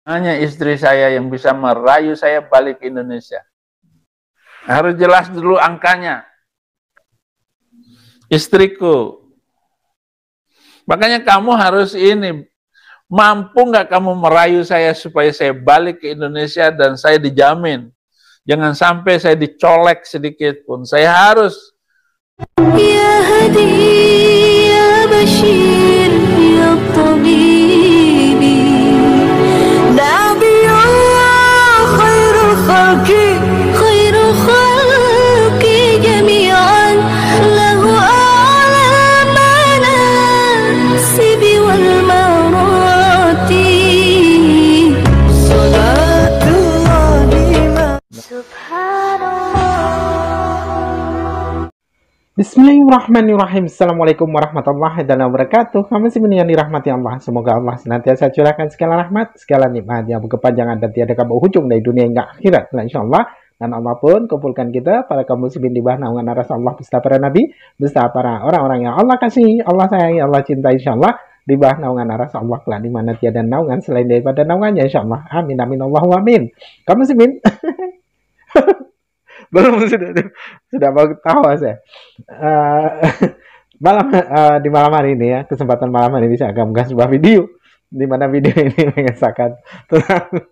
Hanya istri saya yang bisa merayu saya balik ke Indonesia. Harus jelas dulu angkanya. Istriku. Makanya kamu harus ini, mampu nggak kamu merayu saya supaya saya balik ke Indonesia dan saya dijamin. Jangan sampai saya dicolek sedikit pun. Saya harus. Ya Hadi, ya Bashir, ya Tabibi, Nabiullah khairul khalqi, khairul khalqi jami'an, lahu a'la manasibi wal marati, salatullahi ma subhanallah. Bismillahirrahmanirrahim. Assalamualaikum warahmatullahi wabarakatuh. Kamu muslimin yang dirahmati Allah. Semoga Allah senantiasa curahkan segala rahmat, segala nikmat yang berkepanjangan dan tiada kamu ujung dari dunia hingga akhirat. Insyaallah. Dan Allah pun kumpulkan kita para kaum muslimin di bawah naungan arasa Allah beserta para nabi, beserta para orang-orang yang Allah kasih, Allah sayangi, Allah cintai, insyaallah di bawah naungan arasa Allah kelak di mana tiada naungan selain daripada naungannya, insyaallah. Amin amin Allahumma amin. Kaum muslimin belum sudah mau ketawa saya. Di malam hari ini ya, kesempatan malam hari ini saya akan mengasih sebuah video di mana video ini mengesahkan tentang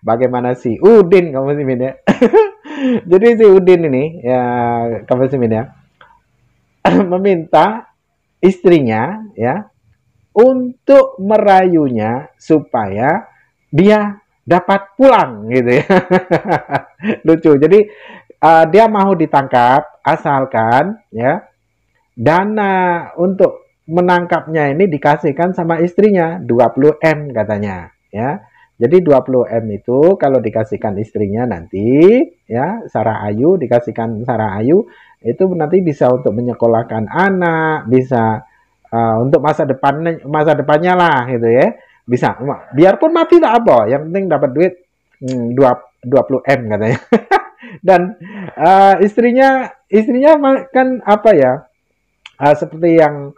bagaimana si Udin, kamu muslimin ya. Jadi si Udin ini ya, kamu muslimin ya, meminta istrinya ya untuk merayunya supaya dia dapat pulang gitu ya. Lucu. Jadi dia mau ditangkap asalkan ya dana untuk menangkapnya ini dikasihkan sama istrinya 20 M katanya ya. Jadi 20 M itu kalau dikasihkan istrinya nanti ya, Sarah Ayu dikasihkan Sarah Ayu itu nanti bisa untuk menyekolahkan anak, bisa untuk masa depannya lah gitu ya. Bisa, biarpun mati tak apa, yang penting dapat duit 20 M katanya. Dan istrinya kan apa ya, seperti yang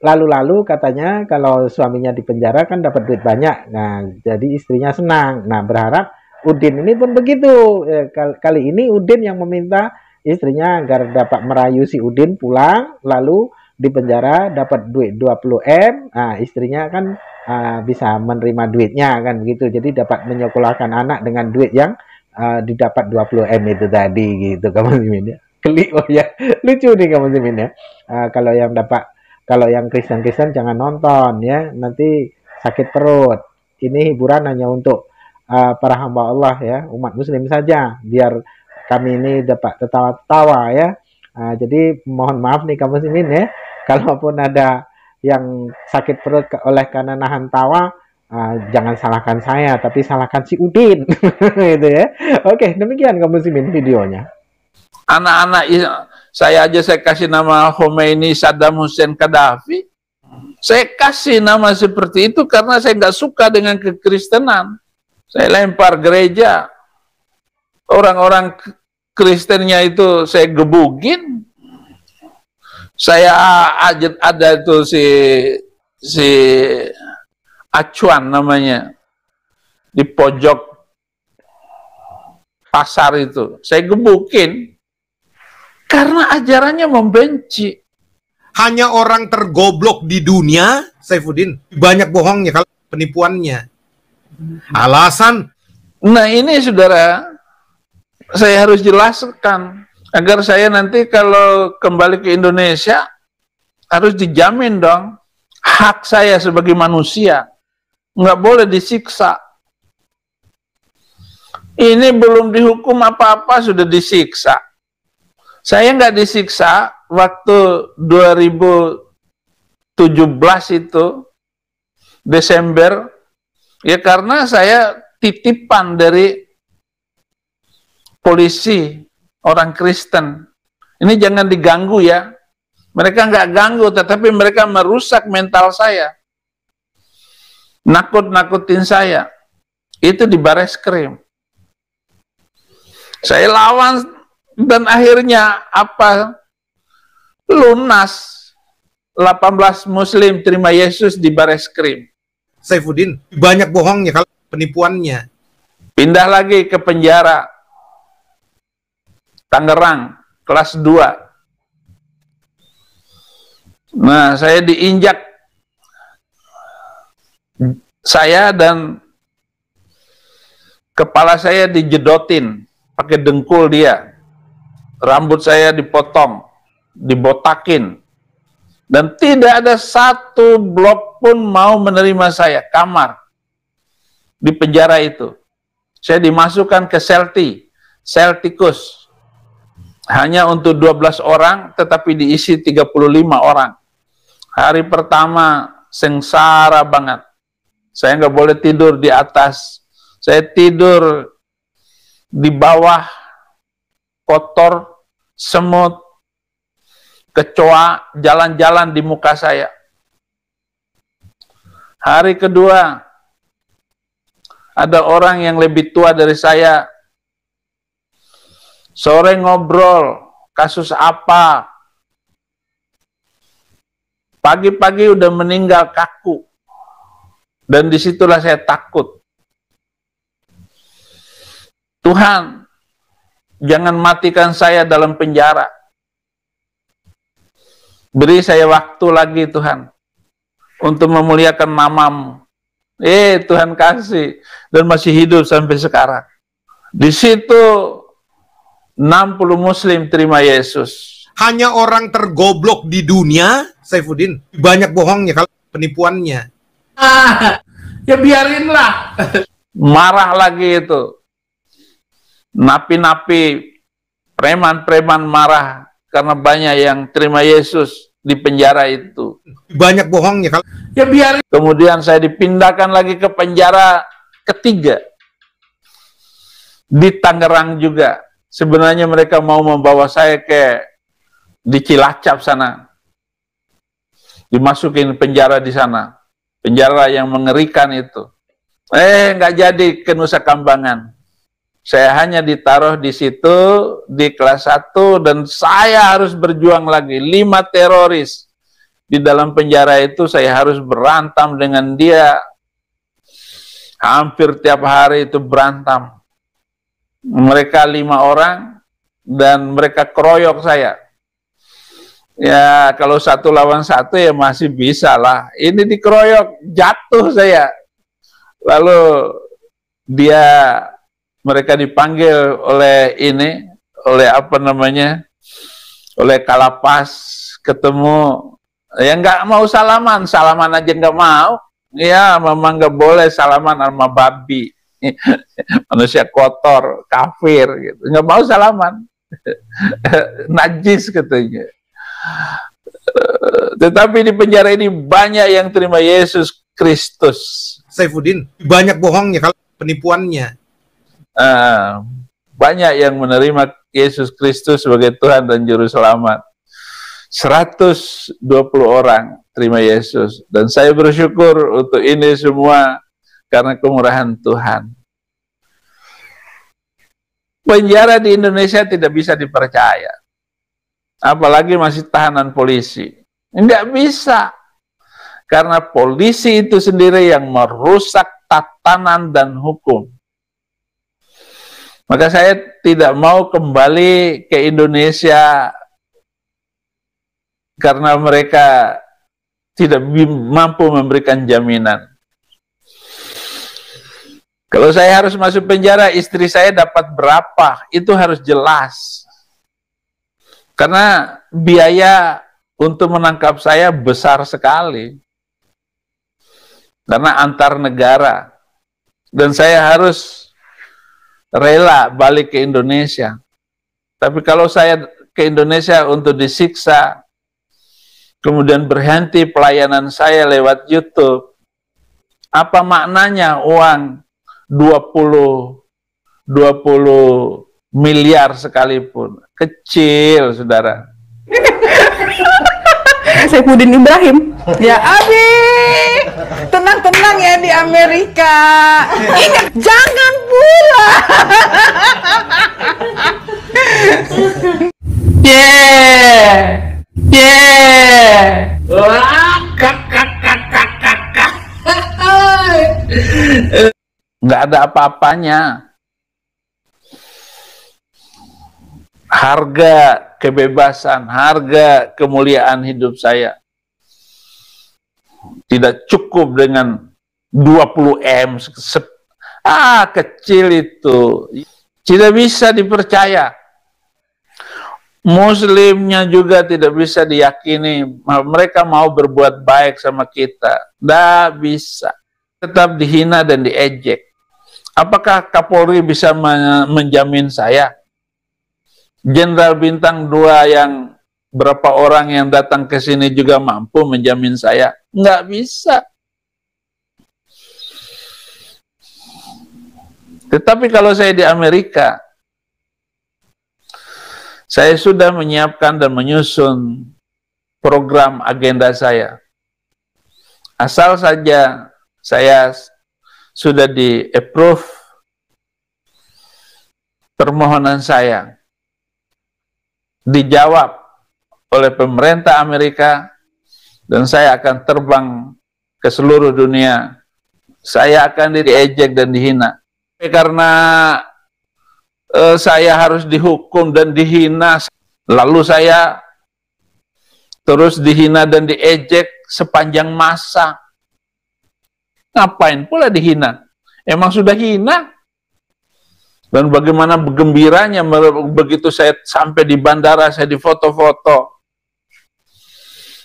lalu-lalu katanya kalau suaminya di penjara kan dapat duit banyak. Nah, jadi istrinya senang. Nah, berharap Udin ini pun begitu. Kali ini Udin yang meminta istrinya agar dapat merayu si Udin pulang, lalu di penjara dapat duit 20 M. Nah, istrinya kan bisa menerima duitnya kan begitu. Jadi dapat menyekolahkan anak dengan duit yang didapat 20 M itu tadi gitu, kamu muslimin ya. Klik, oh ya, lucu nih kamu muslimin ya. Kalau yang Kristen jangan nonton ya, nanti sakit perut. Ini hiburan hanya untuk para hamba Allah ya, umat muslim saja, biar kami ini dapat tertawa-tawa ya. Jadi mohon maaf nih kamu muslimin ya, kalaupun ada yang sakit perut oleh karena nahan tawa, jangan salahkan saya, tapi salahkan si Udin. Gitu ya. Oke, demikian kamu muslimin videonya. Anak-anak saya aja saya kasih nama Khomeini, Saddam Hussein, Gaddafi. Saya kasih nama seperti itu karena saya nggak suka dengan kekristenan. Saya lempar gereja. Orang-orang Kristennya itu saya gebugin. Saya ada itu si Acuan namanya di pojok pasar itu. Saya gebukin karena ajarannya membenci. Hanya orang tergoblok di dunia, Saifuddin, banyak bohongnya kalau penipuannya. Alasan. Nah ini saudara, saya harus jelaskan agar saya nanti kalau kembali ke Indonesia harus dijamin dong hak saya sebagai manusia, nggak boleh disiksa. Ini belum dihukum apa-apa sudah disiksa. Saya nggak disiksa waktu 2017 itu Desember ya karena saya titipan dari polisi orang Kristen. Ini jangan diganggu ya. Mereka nggak ganggu, tetapi mereka merusak mental saya. Nakut-nakutin saya. Itu di Bareskrim. Saya lawan dan akhirnya apa? Lunas. 18 Muslim terima Yesus di Bareskrim. Saifuddin, banyak bohongnya kalau penipuannya. Pindah lagi ke penjara Tangerang, kelas 2. Nah, saya diinjak, saya dan kepala saya dijedotin pakai dengkul dia, rambut saya dipotong, dibotakin, dan tidak ada satu blok pun mau menerima saya, kamar di penjara itu. Saya dimasukkan ke sel tikus, hanya untuk 12 orang, tetapi diisi 35 orang. Hari pertama sengsara banget. Saya nggak boleh tidur di atas. Saya tidur di bawah, kotor, semut, kecoa jalan-jalan di muka saya. Hari kedua, ada orang yang lebih tua dari saya. Sore ngobrol, kasus apa? Pagi-pagi udah meninggal kaku. Dan disitulah saya takut. Tuhan, jangan matikan saya dalam penjara. Beri saya waktu lagi Tuhan, untuk memuliakan nama-Mu. Tuhan kasih, dan masih hidup sampai sekarang. Di situ 60 Muslim terima Yesus. Hanya orang tergoblok di dunia, Saifuddin, banyak bohongnya kalau penipuannya. Ya biarinlah. Marah lagi itu. Napi-napi, preman-preman marah karena banyak yang terima Yesus di penjara itu. Banyak bohongnya kalau. Ya biarin. Kemudian saya dipindahkan lagi ke penjara ketiga di Tangerang juga. Sebenarnya mereka mau membawa saya ke di Cilacap sana, dimasukin penjara di sana, penjara yang mengerikan itu. Nggak jadi ke Nusa Kambangan. Saya hanya ditaruh di situ di kelas 1 dan saya harus berjuang lagi. 5 teroris di dalam penjara itu, saya harus berantam dengan dia. Hampir tiap hari itu berantem. Mereka 5 orang dan mereka keroyok saya. Ya kalau 1 lawan 1 ya masih bisa lah. Ini dikeroyok, jatuh saya. Lalu mereka dipanggil oleh oleh Kalapas, ketemu. Ya nggak mau salaman aja nggak mau. Ya memang nggak boleh salaman sama babi. Manusia kotor, kafir gitu. Nggak mau salaman. Najis katanya. Tetapi di penjara ini banyak yang terima Yesus Kristus. Saifuddin, banyak bohongnya kalau penipuannya. Banyak yang menerima Yesus Kristus sebagai Tuhan dan Juru Selamat. 120 orang terima Yesus. Dan saya bersyukur untuk ini semua karena kemurahan Tuhan. Penjara di Indonesia tidak bisa dipercaya. Apalagi masih tahanan polisi. Enggak bisa. Karena polisi itu sendiri yang merusak tatanan dan hukum. Maka saya tidak mau kembali ke Indonesia karena mereka tidak mampu memberikan jaminan. Kalau saya harus masuk penjara, istri saya dapat berapa? Itu harus jelas. Karena biaya untuk menangkap saya besar sekali. Karena antar negara. Dan saya harus rela balik ke Indonesia. Tapi kalau saya ke Indonesia untuk disiksa, kemudian berhenti pelayanan saya lewat YouTube, apa maknanya uang 20 miliar sekalipun? Kecil, saudara. Saifuddin Ibrahim. Ya Abi, tenang-tenang ya di Amerika. Ingat, jangan pulang. nggak ada apa-apanya. Harga kebebasan, harga kemuliaan hidup saya tidak cukup dengan 20 M. Kecil itu. Tidak bisa dipercaya. Muslimnya juga tidak bisa diyakini mereka mau berbuat baik sama kita. Tidak bisa. Tetap dihina dan diejek. Apakah Kapolri bisa menjamin saya? Jenderal bintang 2 yang berapa orang yang datang ke sini juga mampu menjamin saya? Nggak bisa. Tetapi kalau saya di Amerika, saya sudah menyiapkan dan menyusun program agenda saya. Asal saja saya sudah di-approve permohonan saya, dijawab oleh pemerintah Amerika, dan saya akan terbang ke seluruh dunia. Saya akan diejek dan dihina. Karena saya harus dihukum dan dihina, lalu saya terus dihina dan diejek sepanjang masa. Ngapain pula dihina? Emang sudah hina? Dan bagaimana gembiranya begitu saya sampai di bandara, saya difoto-foto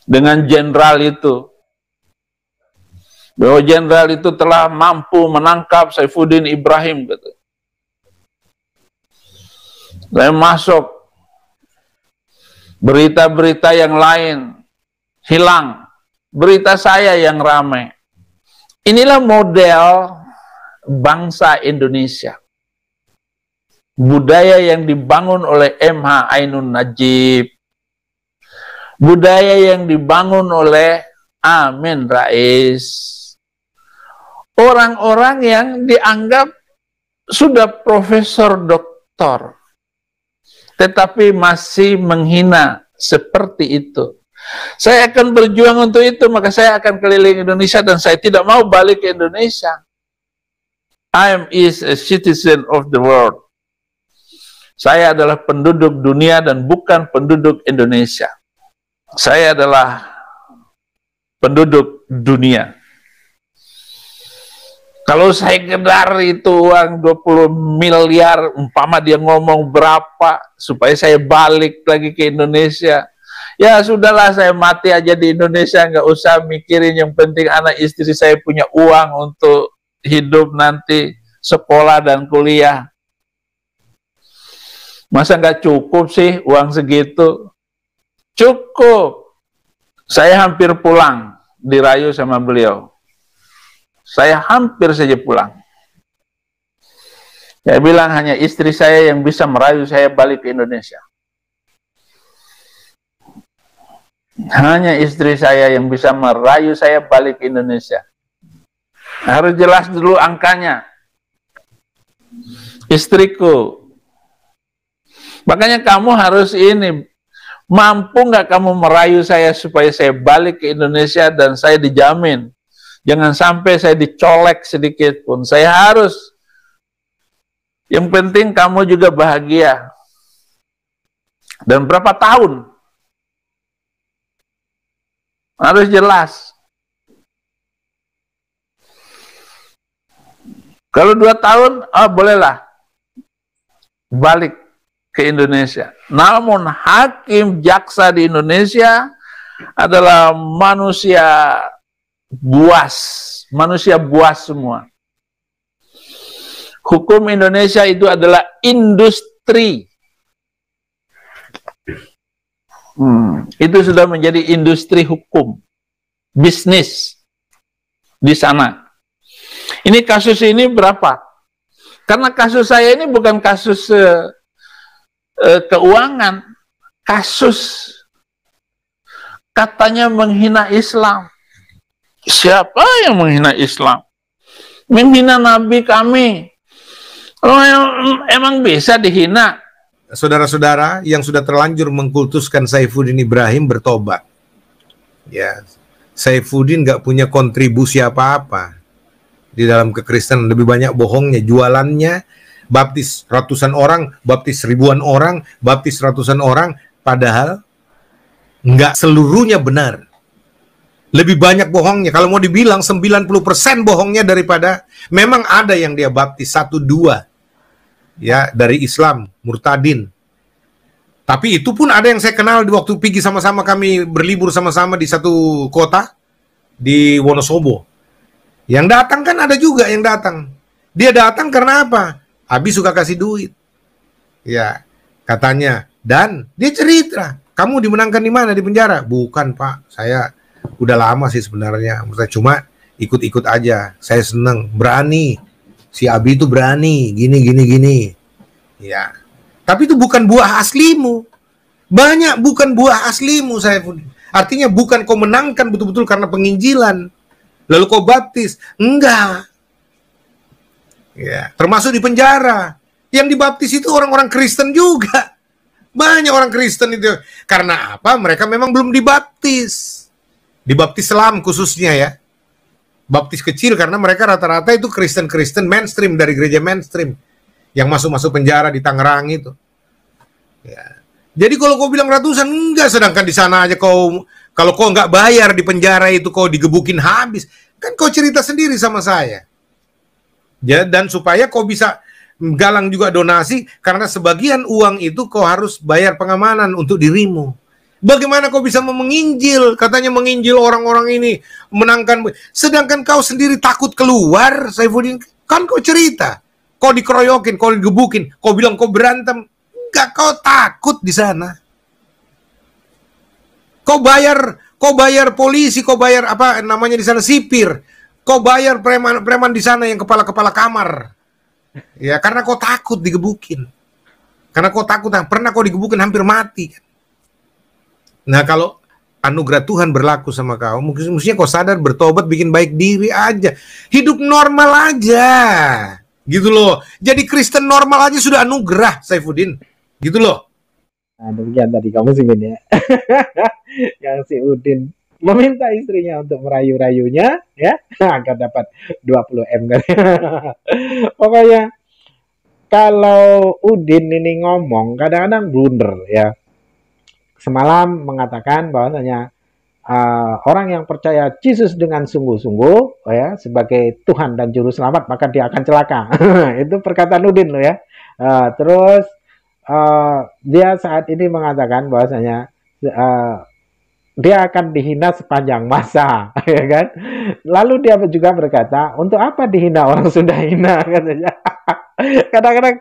dengan jenderal itu. Bahwa jenderal itu telah mampu menangkap Saifuddin Ibrahim, gitu. Saya masuk, berita-berita yang lain hilang, berita saya yang ramai. Inilah model bangsa Indonesia. Budaya yang dibangun oleh MH Ainun Najib, budaya yang dibangun oleh Amin Rais. Orang-orang yang dianggap sudah profesor doktor, tetapi masih menghina seperti itu. Saya akan berjuang untuk itu, maka saya akan keliling Indonesia dan saya tidak mau balik ke Indonesia. I am a citizen of the world. Saya adalah penduduk dunia dan bukan penduduk Indonesia. Saya adalah penduduk dunia. Kalau saya kedar itu uang 20 miliar, umpama dia ngomong berapa, supaya saya balik lagi ke Indonesia. Ya sudahlah, saya mati aja di Indonesia, nggak usah mikirin, yang penting anak istri saya punya uang untuk hidup nanti, sekolah dan kuliah. Masa nggak cukup sih uang segitu? Cukup. Saya hampir pulang, dirayu sama beliau. Saya hampir saja pulang. Saya bilang hanya istri saya yang bisa merayu saya balik ke Indonesia. Hanya istri saya yang bisa merayu saya balik ke Indonesia. Harus jelas dulu angkanya. Istriku. Makanya kamu harus ini, mampu nggak kamu merayu saya supaya saya balik ke Indonesia dan saya dijamin. Jangan sampai saya dicolek sedikit pun. Saya harus. Yang penting kamu juga bahagia. Dan berapa tahun? Harus jelas. Kalau 2 tahun, bolehlah. Balik ke Indonesia. Namun hakim jaksa di Indonesia adalah manusia buas semua. Hukum Indonesia itu adalah industri. Itu sudah menjadi industri hukum, bisnis di sana. Ini kasus ini berapa? Karena kasus saya ini bukan kasus keuangan, kasus katanya menghina Islam. Siapa yang menghina Islam? Menghina Nabi kami. Oh, emang bisa dihina? Saudara-saudara yang sudah terlanjur mengkultuskan Saifuddin Ibrahim bertobat. Ya, Saifuddin nggak punya kontribusi apa-apa. di dalam kekristenan, lebih banyak bohongnya, jualannya, baptis ratusan orang, baptis ribuan orang, baptis ratusan orang, padahal nggak seluruhnya benar. Lebih banyak bohongnya. Kalau mau dibilang 90% bohongnya daripada, memang ada yang dia baptis 1-2 ya dari Islam, murtadin. Tapi itu pun ada yang saya kenal di waktu pergi sama-sama, kami berlibur sama-sama di satu kota di Wonosobo. Yang datang kan ada juga yang datang. Dia datang karena apa? Abi suka kasih duit. Ya, katanya. Dan dia cerita, "Kamu dimenangkan di mana? Di penjara?" "Bukan, Pak. Saya udah lama sih sebenarnya. Saya cuma ikut-ikut aja. Saya seneng, berani. Si Abi itu berani, gini. Ya. Tapi itu bukan buah aslimu. Banyak bukan buah aslimu, saya pun. Artinya bukan kau menangkan betul-betul karena penginjilan. Lalu kau baptis. Enggak. Ya, termasuk di penjara. Yang dibaptis itu orang-orang Kristen juga. Banyak orang Kristen itu. Karena apa? Mereka memang belum dibaptis. Dibaptis Islam khususnya ya. Baptis kecil karena mereka rata-rata itu Kristen-Kristen mainstream, dari gereja mainstream. Yang masuk-masuk penjara di Tangerang itu. Ya. Jadi kalau kau bilang ratusan, enggak. Sedangkan di sana aja kau, kalau kau nggak bayar di penjara itu, kau digebukin habis. Kan kau cerita sendiri sama saya. Ya, dan supaya kau bisa galang juga donasi, karena sebagian uang itu kau harus bayar pengamanan untuk dirimu. Bagaimana kau bisa menginjil? Katanya menginjil orang-orang ini, menangkan. Sedangkan kau sendiri takut keluar, Saifuddin. Kan kau cerita. Kau dikeroyokin, kau digebukin, kau bilang kau berantem. Enggak, kau takut di sana. Kau bayar polisi, kau bayar apa namanya di sana, sipir. Kau bayar preman di sana yang kepala-kepala kamar. Ya, karena kau takut digebukin. Karena kau takut, pernah kau digebukin hampir mati. Nah, kalau anugerah Tuhan berlaku sama kau, mestinya kau sadar, bertobat, bikin baik diri aja. Hidup normal aja. Gitu loh. Jadi Kristen normal aja sudah anugerah, Saifuddin. Gitu loh. Nah, demikian tadi kamu sih ya. Yang si Udin meminta istrinya untuk merayu-rayunya ya agar dapat 20 M kan. Pokoknya kalau Udin ini ngomong kadang-kadang blunder ya. Semalam mengatakan bahwasanya orang yang percaya Yesus dengan sungguh-sungguh ya sebagai Tuhan dan juru selamat, maka dia akan celaka. Itu perkataan Udin loh ya. Terus dia saat ini mengatakan bahwasanya dia akan dihina sepanjang masa, ya kan? Lalu dia juga berkata, untuk apa dihina orang sudah hina, katanya. Kadang-kadang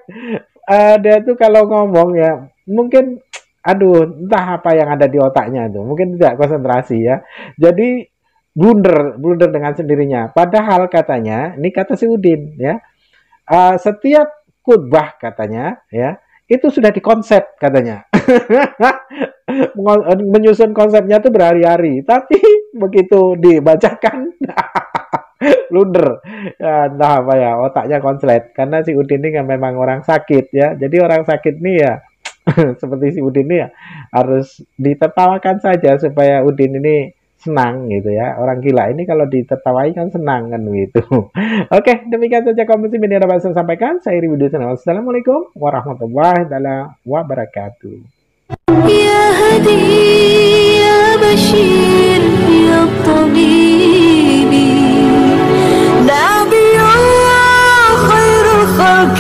dia tuh kalau ngomong ya, mungkin, aduh, entah apa yang ada di otaknya itu, mungkin tidak konsentrasi ya. Jadi blunder dengan sendirinya. Padahal katanya, ini kata si Udin ya, setiap khutbah katanya ya, itu sudah dikonsep katanya. Menyusun konsepnya tuh berhari-hari, tapi begitu dibacakan blunder ya, entah apa ya, otaknya konslet karena si Udin ini kan memang orang sakit ya. Jadi orang sakit nih ya seperti si Udin ini ya harus ditertawakan saja supaya Udin ini senang gitu ya. Orang gila ini kalau ditertawai kan senang kan gitu. Oke, demikian saja kaum muslimin yang dapat saya sampaikan. Saya Iri Widodo. Wassalamualaikum warahmatullahi wabarakatuh. يا هدي يا بشير يا طبيبي نبي الله خير الخلق